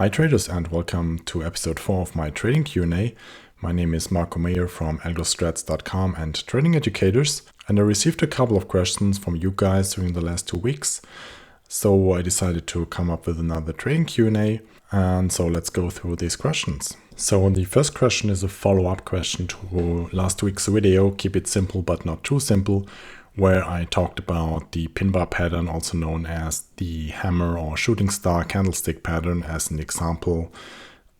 Hi traders, and welcome to episode 4 of my trading Q&A. My name is Marco Mayer from algostrats.com and Trading Educators, and I received a couple of questions from you guys during the last 2 weeks. So I decided to come up with another trading Q&A, and so let's go through these questions. So the first question is a follow-up question to last week's video, Keep It Simple But Not Too Simple, where I talked about the pinbar pattern, also known as the hammer or shooting star candlestick pattern, as an example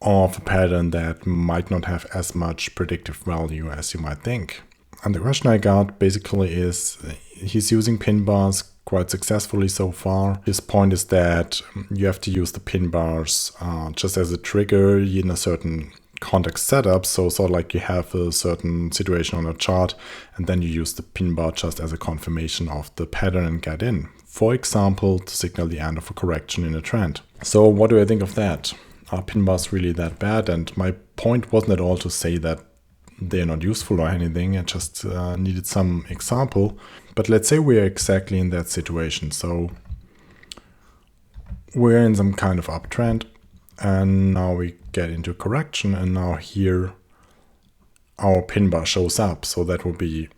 of a pattern that might not have as much predictive value as you might think. And the question I got basically is, he's using pinbars quite successfully so far. His point is that you have to use the pinbars just as a trigger in a certain context setup, so sort of like you have a certain situation on a chart and then you use the pinbar just as a confirmation of the pattern and get in. For example, to signal the end of a correction in a trend. So what do I think of that? Are pinbars really that bad? And my point wasn't at all to say that they're not useful or anything. I just needed some example. But let's say we're exactly in that situation. So we're in some kind of uptrend, and now we get into correction, and now here our pinbar shows up. So that would be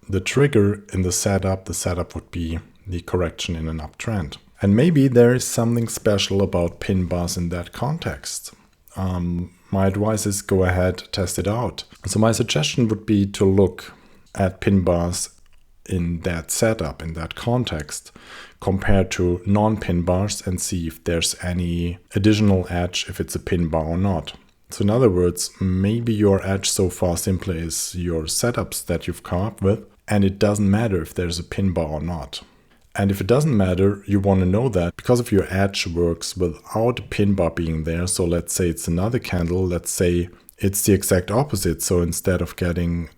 the trigger in the setup. The setup would be the correction in an uptrend. And maybe there is something special about pinbars in that context. My advice is go ahead, test it out. So my suggestion would be to look at pinbars in that setup, in that context, compared to non-pinbars, and see if there's any additional edge if it's a pinbar or not. So in other words, maybe your edge so far simply is your setups that you've come up with, and it doesn't matter if there's a pinbar or not. And if it doesn't matter, you want to know that because if your edge works without a pinbar being there, so let's say it's another candle, let's say it's the exact opposite. So instead of getting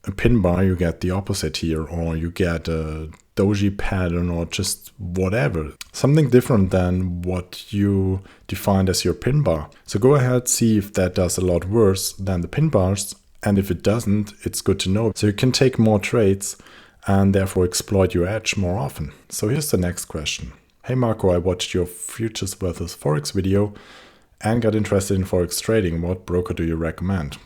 a pinbar, you get the opposite here, or you get a doji pattern, or just whatever. Something different than what you defined as your pinbar. So go ahead, see if that does a lot worse than the pinbars. And if it doesn't, it's good to know. So you can take more trades and therefore exploit your edge more often. So here's the next question. Hey Marco, I watched your futures versus Forex video and got interested in Forex trading. What broker do you recommend?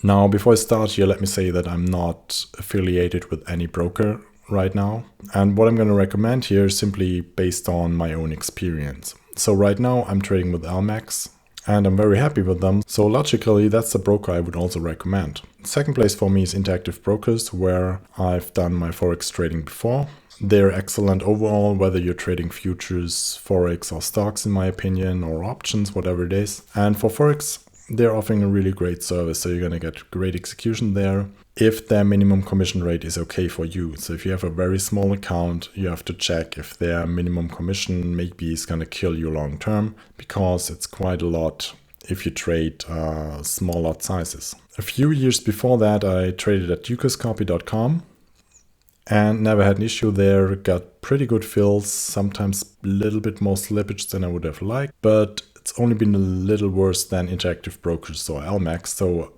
Now, before I start here, let me say that I'm not affiliated with any broker right now. And what I'm going to recommend here is simply based on my own experience. So right now I'm trading with Almax, and I'm very happy with them. So logically, that's the broker I would also recommend. Second place for me is Interactive Brokers, where I've done my Forex trading before. They're excellent overall, whether you're trading futures, Forex, or stocks, in my opinion, or options, whatever it is. And for Forex, they're offering a really great service, so you're going to get great execution there if their minimum commission rate is okay for you. So if you have a very small account, you have to check if their minimum commission maybe is going to kill you long term, because it's quite a lot if you trade small lot sizes. A few years before that, I traded at dukerscopy.com and never had an issue there. Got pretty good fills, sometimes a little bit more slippage than I would have liked, but it's only been a little worse than Interactive Brokers or Almax, so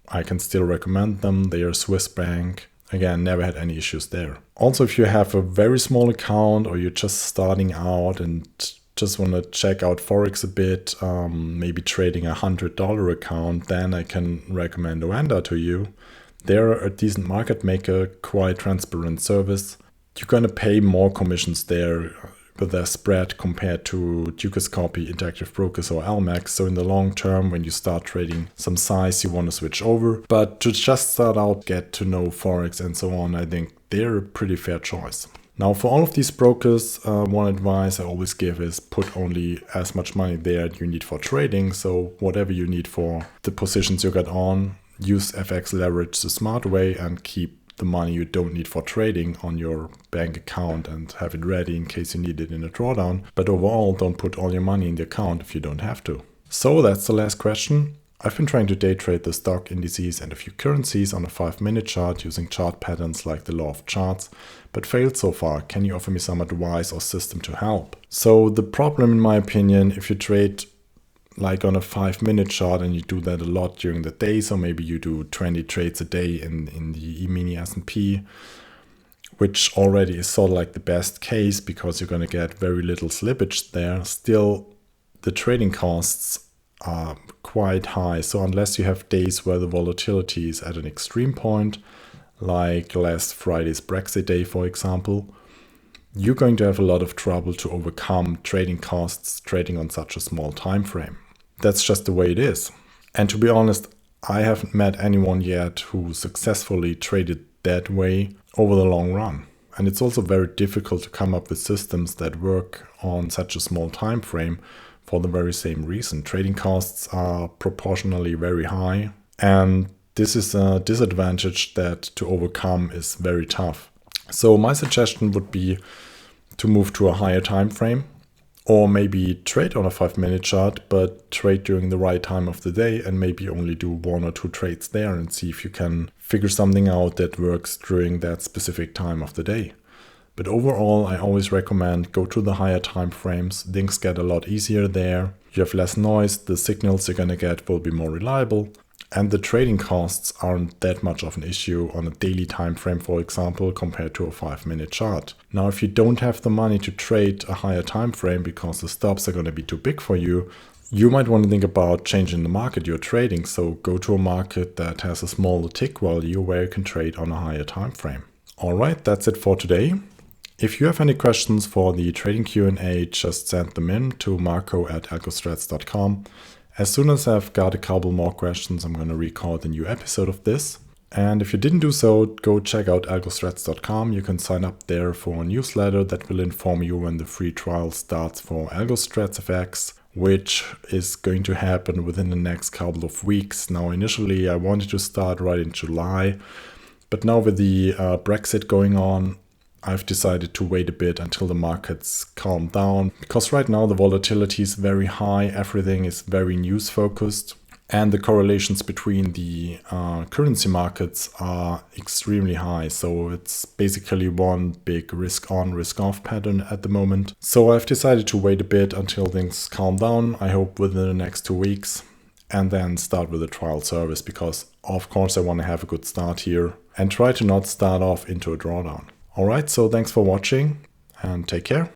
I can still recommend them. They are Swiss bank. Again, never had any issues there. Also, if you have a very small account or you're just starting out and just want to check out Forex a bit, maybe trading $100 account, then I can recommend Oanda to you. They're a decent market maker, quite transparent service. You're going to pay more commissions there with their spread compared to Dukerscopy, Interactive Brokers, or Almax. So in the long term, when you start trading some size, you want to switch over. But to just start out, get to know Forex and so on, I think they're a pretty fair choice. Now, for all of these brokers, one advice I always give is put only as much money there you need for trading. So whatever you need for the positions you got on, use FX leverage the smart way and keep the money you don't need for trading on your bank account and have it ready in case you need it in a drawdown. But overall, don't put all your money in the account if you don't have to. So that's the last question. I've been trying to day trade the stock indices and a few currencies on a 5-minute chart using chart patterns like the law of charts, but failed so far. Can you offer me some advice or system to help? So the problem, in my opinion, if you trade like on a 5-minute chart and you do that a lot during the day, so maybe you do 20 trades a day in the E-mini S&P, which already is sort of like the best case because you're going to get very little slippage there. Still, the trading costs are quite high. So unless you have days where the volatility is at an extreme point, like last Friday's Brexit day, for example, you're going to have a lot of trouble to overcome trading costs trading on such a small time frame. That's just the way it is. And to be honest, I haven't met anyone yet who successfully traded that way over the long run. And it's also very difficult to come up with systems that work on such a small time frame for the very same reason. Trading costs are proportionally very high, and this is a disadvantage that to overcome is very tough. So my suggestion would be to move to a higher time frame, or maybe trade on a 5-minute chart, but trade during the right time of the day and maybe only do 1 or 2 trades there and see if you can figure something out that works during that specific time of the day. But overall, I always recommend go to the higher time frames. Things get a lot easier there. You have less noise, the signals you're gonna get will be more reliable, and the trading costs aren't that much of an issue on a daily time frame, for example, compared to a 5-minute chart. Now, if you don't have the money to trade a higher time frame because the stops are going to be too big for you, you might want to think about changing the market you're trading. So go to a market that has a smaller tick value where you can trade on a higher time frame. All right, that's it for today. If you have any questions for the trading Q&A, just send them in to marco@algostrats.com. As soon as I've got a couple more questions, I'm going to record a new episode of this. And if you didn't do so, go check out algostrats.com. You can sign up there for a newsletter that will inform you when the free trial starts for Algostrats FX, which is going to happen within the next couple of weeks. Now, initially, I wanted to start right in July, but now with the Brexit going on, I've decided to wait a bit until the markets calm down, because right now the volatility is very high, everything is very news focused, and the correlations between the currency markets are extremely high. So it's basically one big risk on, risk off pattern at the moment. So I've decided to wait a bit until things calm down, I hope within the next 2 weeks, and then start with a trial service, because of course I want to have a good start here and try to not start off into a drawdown. Alright, so thanks for watching and take care.